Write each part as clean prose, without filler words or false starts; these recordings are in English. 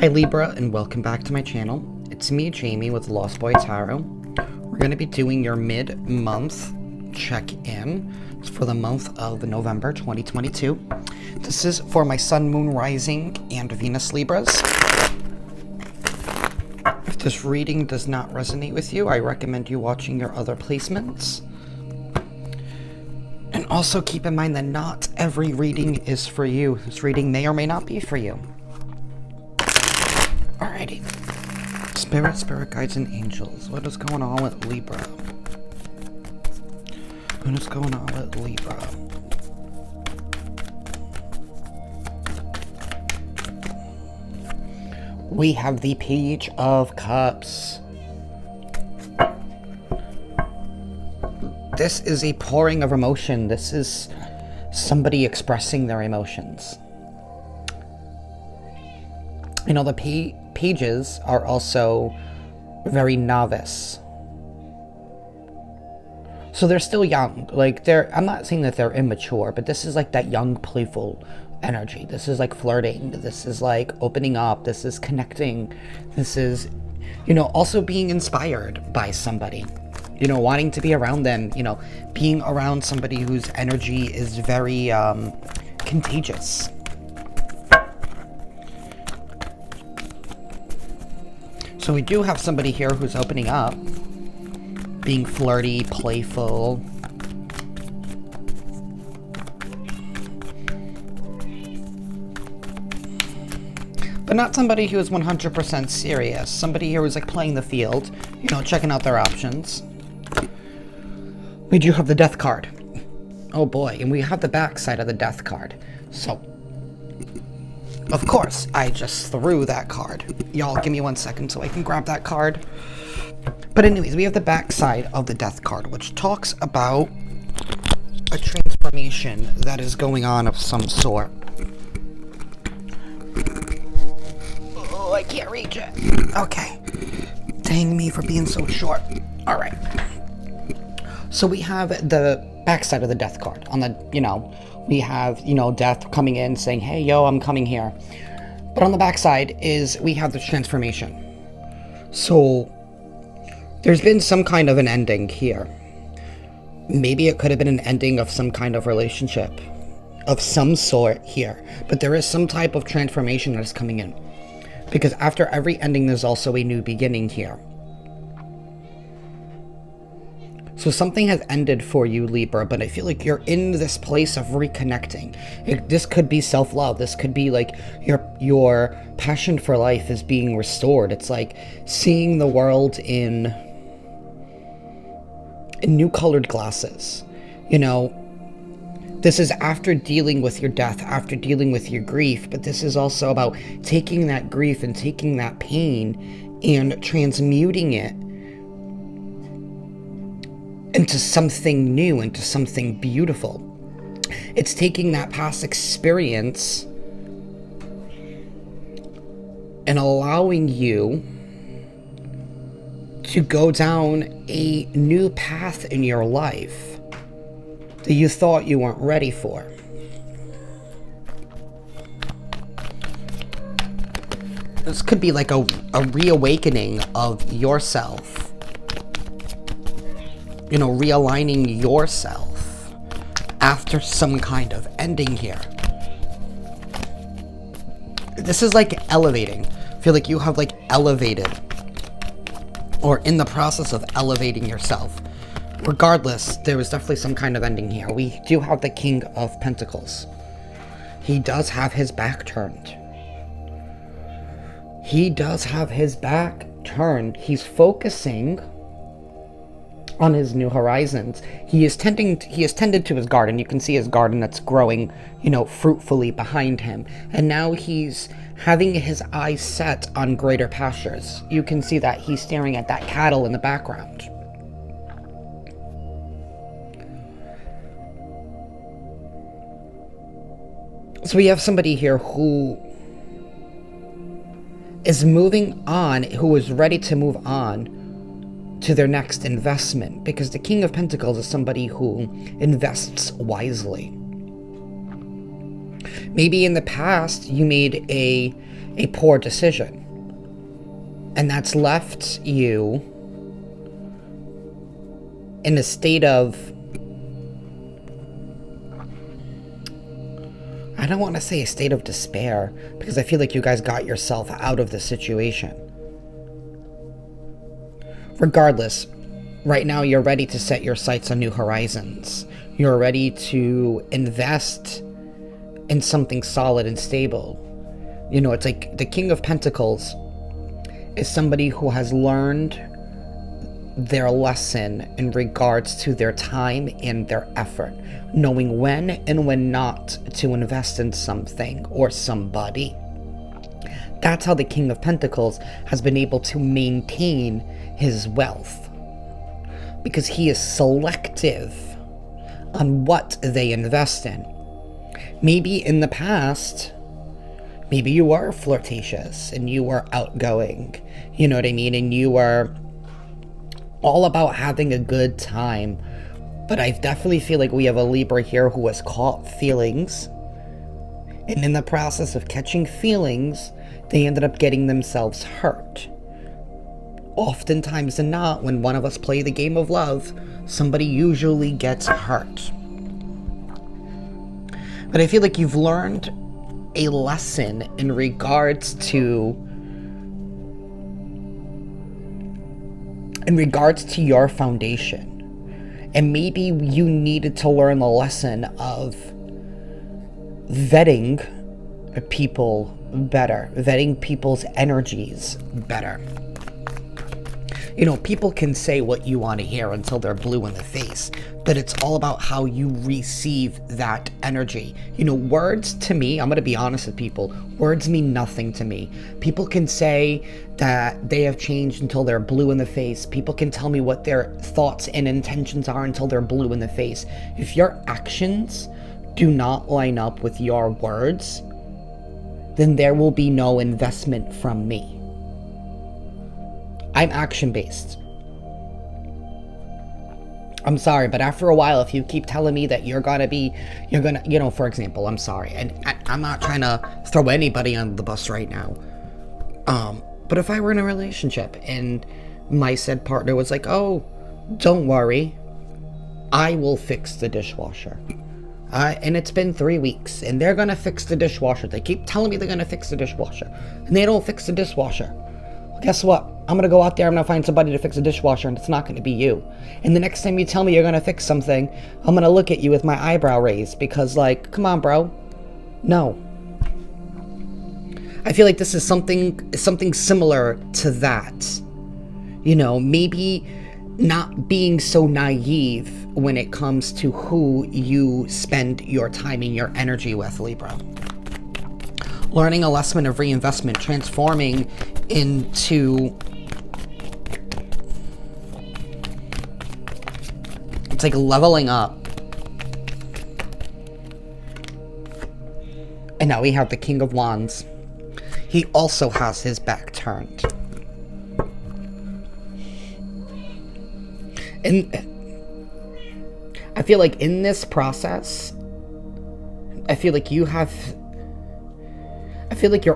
Hi Libra, and welcome back to my channel. It's me, Jamie, with Lost Boy Tarot. We're going to be doing your mid-month check-in. It's for the month of November 2022. This is for my Sun, Moon, Rising, and Venus Libras. If this reading does not resonate with you, I recommend you watching your other placements. And also keep in mind that not every reading is for you. This reading may or may not be for you. Alrighty. Spirit guides, and angels. What is going on with Libra? What is going on with Libra? We have the Page of Cups. This is a pouring of emotion. This is somebody expressing their emotions. You know, the pages are also very novice. So they're still young. Like, I'm not saying that they're immature, but this is like that young, playful energy. This is like flirting. This is like opening up. This is connecting. This is, you know, also being inspired by somebody. You know, wanting to be around them. You know, being around somebody whose energy is very contagious. So we do have somebody here who's opening up, being flirty, playful. But not somebody who is 100% serious. Somebody here who's like playing the field, you know, checking out their options. We do have the Death card. Oh boy, and we have the back side of the Death card. So, of course, I just threw that card. Y'all, give me 1 second so I can grab that card. But anyways, we have the back side of the Death card, which talks about a transformation that is going on of some sort. Oh, I can't reach it. Okay. Dang me for being so short. All right. So we have the back side of the Death card. On the, you know, we have, you know, Death coming in saying, hey, yo, I'm coming here. But on the back side is we have the transformation. So there's been some kind of an ending here. Maybe it could have been an ending of some kind of relationship of some sort here. But there is some type of transformation that is coming in. Because after every ending, there's also a new beginning here. So something has ended for you, Libra, but I feel like you're in this place of reconnecting. This could be self-love. This could be like your passion for life is being restored. It's like seeing the world in new colored glasses. You know, this is after dealing with your death, after dealing with your grief, but this is also about taking that grief and taking that pain and transmuting it into something new, into something beautiful. It's taking that past experience and allowing you to go down a new path in your life that you thought you weren't ready for. This could be like a reawakening of yourself. You know, realigning yourself after some kind of ending here. This is like elevating. I feel like you have like elevated or in the process of elevating yourself. Regardless, there was definitely some kind of ending here. We do have the King of Pentacles. He does have his back turned. He does have his back turned. He's focusing on his new horizons. He has tended to his garden. You can see his garden that's growing, you know, fruitfully behind him. And now he's having his eyes set on greater pastures. You can see that he's staring at that cattle in the background. So we have somebody here who is moving on, who is ready to move on to their next investment, because the King of Pentacles is somebody who invests wisely. Maybe in the past you made a poor decision, and that's left you in a state of, I don't want to say a state of despair, because I feel like you guys got yourself out of the situation. Regardless, right now you're ready to set your sights on new horizons. You're ready to invest in something solid and stable. You know, it's like the King of Pentacles is somebody who has learned their lesson in regards to their time and their effort, knowing when and when not to invest in something or somebody. That's how the King of Pentacles has been able to maintain his wealth, because he is selective on what they invest in. Maybe in the past, maybe you were flirtatious and you were outgoing, you know what I mean, and you were all about having a good time. But I definitely feel like we have a Libra here who has caught feelings, and in the process of catching feelings, they ended up getting themselves hurt. Oftentimes than not, when one of us play the game of love, somebody usually gets hurt. But I feel like you've learned a lesson in regards to your foundation. And maybe you needed to learn the lesson of vetting people better, vetting people's energies better. You know, people can say what you want to hear until they're blue in the face, but it's all about how you receive that energy. You know, words to me, I'm going to be honest with people, words mean nothing to me. People can say that they have changed until they're blue in the face. People can tell me what their thoughts and intentions are until they're blue in the face. If your actions do not line up with your words, then there will be no investment from me. I'm action-based. I'm sorry, but after a while, if you keep telling me that you're gonna, you know, for example, I'm sorry, and I'm not trying to throw anybody on the bus right now. But if I were in a relationship and my said partner was like, oh, don't worry, I will fix the dishwasher. And it's been 3 weeks, and they're gonna fix the dishwasher. They keep telling me they're gonna fix the dishwasher, and they don't fix the dishwasher. Well, guess what? I'm gonna go out there, I'm gonna find somebody to fix a dishwasher, and it's not gonna be you. And the next time you tell me you're gonna fix something, I'm gonna look at you with my eyebrow raised, because, like, come on, bro. No. I feel like this is something similar to that. You know, maybe not being so naive when it comes to who you spend your time and your energy with, Libra. Learning a lesson of reinvestment, transforming into, it's like leveling up. And now we have the King of Wands. He also has his back turned. And I feel like in this process, I feel like you're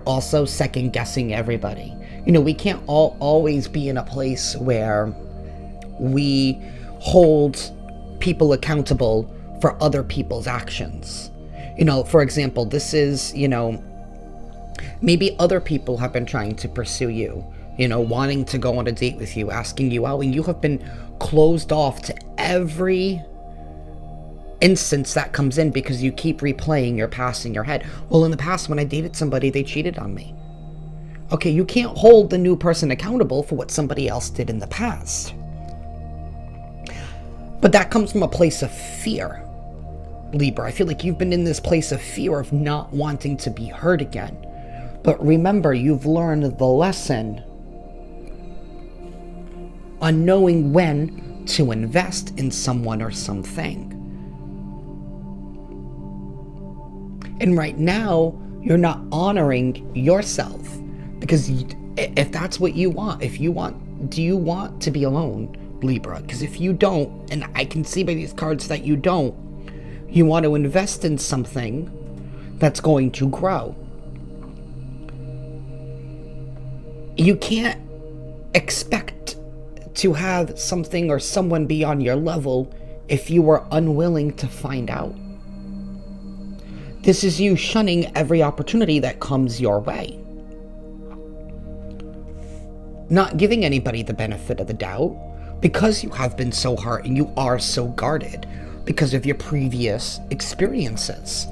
also second guessing everybody. You know, we can't always be in a place where we hold people accountable for other people's actions. You know, for example, this is, you know, maybe other people have been trying to pursue you, you know, wanting to go on a date with you, asking you out, and you have been closed off to every instance that comes in because you keep replaying your past in your head. Well, in the past, when I dated somebody, they cheated on me. Okay, you can't hold the new person accountable for what somebody else did in the past. But that comes from a place of fear, Libra. I feel like you've been in this place of fear of not wanting to be hurt again. But remember, you've learned the lesson on knowing when to invest in someone or something. And right now, you're not honoring yourself, because if that's what you want, do you want to be alone, Libra? Because if you don't, and I can see by these cards that you don't, you want to invest in something that's going to grow. You can't expect to have something or someone be on your level if you are unwilling to find out. This is you shunning every opportunity that comes your way. Not giving anybody the benefit of the doubt because you have been so hurt and you are so guarded because of your previous experiences.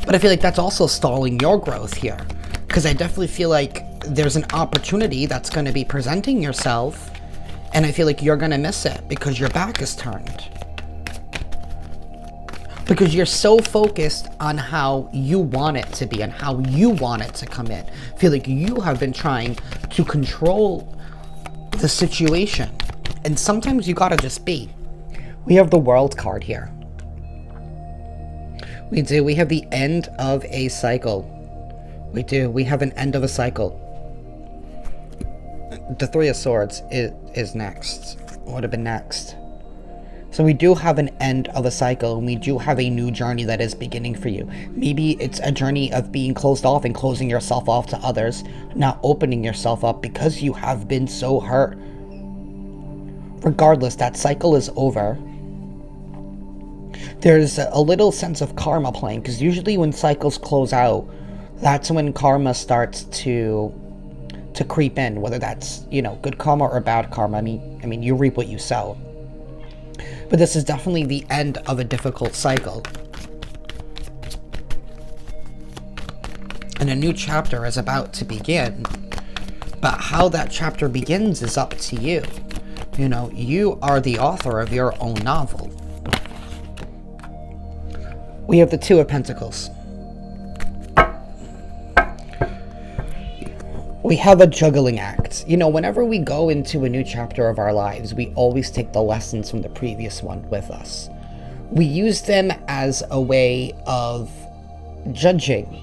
But I feel like that's also stalling your growth here, because I definitely feel like there's an opportunity that's going to be presenting yourself, and I feel like you're going to miss it because your back is turned. Because you're so focused on how you want it to be and how you want it to come in. I feel like you have been trying to control the situation. And sometimes you gotta just be. We have the World card here. We do. We have the end of a cycle. We do. We have an end of a cycle. The Three of Swords is next. Would have been next. So we do have an end of a cycle, and we do have a new journey that is beginning for you. Maybe it's a journey of being closed off and closing yourself off to others, not opening yourself up because you have been so hurt. Regardless, that cycle is over. There's a little sense of karma playing, because usually when cycles close out, that's when karma starts to creep in, whether that's, you know, good karma or bad karma. I mean, you reap what you sow. But this is definitely the end of a difficult cycle. And a new chapter is about to begin. But how that chapter begins is up to you. You know, you are the author of your own novel. We have the Two of Pentacles. We have a juggling act. You know, whenever we go into a new chapter of our lives, we always take the lessons from the previous one with us. We use them as a way of judging.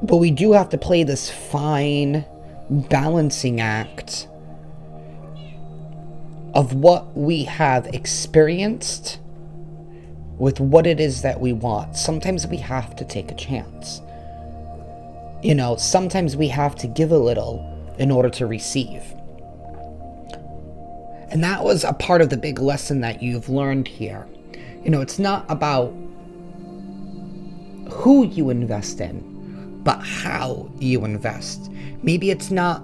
But we do have to play this fine balancing act of what we have experienced with what it is that we want. Sometimes we have to take a chance. You know, sometimes we have to give a little in order to receive. And that was a part of the big lesson that you've learned here. You know, it's not about who you invest in, but how you invest. Maybe it's not,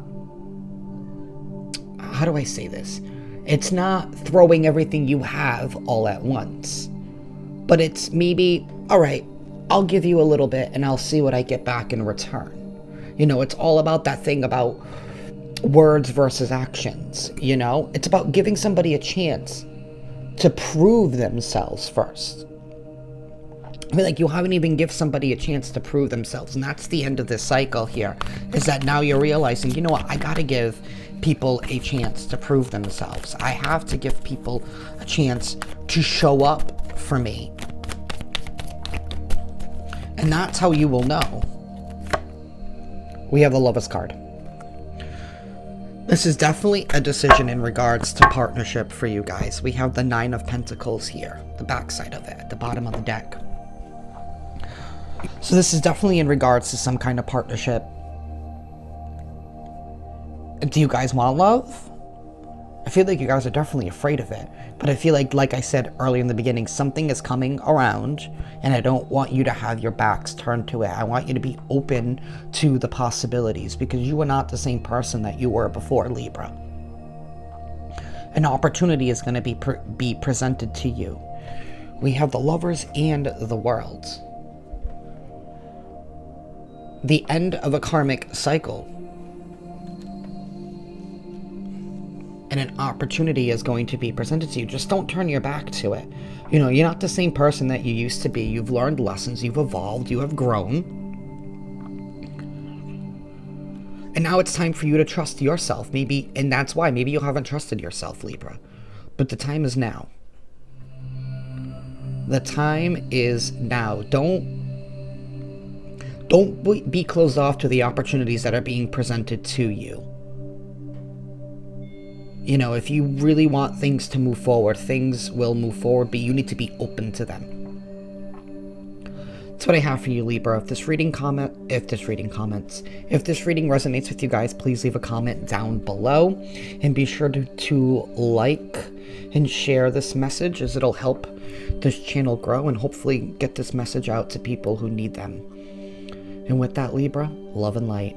how do I say this? It's not throwing everything you have all at once. But it's maybe, all right, I'll give you a little bit and I'll see what I get back in return. You know, it's all about that thing about words versus actions, you know? It's about giving somebody a chance to prove themselves first. I mean, like, you haven't even given somebody a chance to prove themselves. And that's the end of this cycle here, is that now you're realizing, you know what, I gotta give people a chance to prove themselves. I have to give people a chance to show up for me. And that's how you will know. We have the Lovers card. This is definitely a decision in regards to partnership for you guys. We have the Nine of Pentacles here, the backside of it, at the bottom of the deck. So this is definitely in regards to some kind of partnership. Do you guys want love? I feel like you guys are definitely afraid of it. But I feel like I said earlier in the beginning, something is coming around, and I don't want you to have your backs turned to it. I want you to be open to the possibilities, because you are not the same person that you were before, Libra. An opportunity is going to be presented to you. We have the Lovers and the World. The end of a karmic cycle. And an opportunity is going to be presented to you. Just don't turn your back to it. You know, you're not the same person that you used to be. You've learned lessons, you've evolved, you have grown. And now it's time for you to trust yourself. Maybe, and that's why, maybe you haven't trusted yourself, Libra. But the time is now. The time is now. Don't be closed off to the opportunities that are being presented to you. You know, if you really want things to move forward, things will move forward, but you need to be open to them. That's what I have for you, Libra. If this reading resonates with you guys, please leave a comment down below, and be sure to like and share this message, as it'll help this channel grow and hopefully get this message out to people who need them. And with that, Libra, love and light.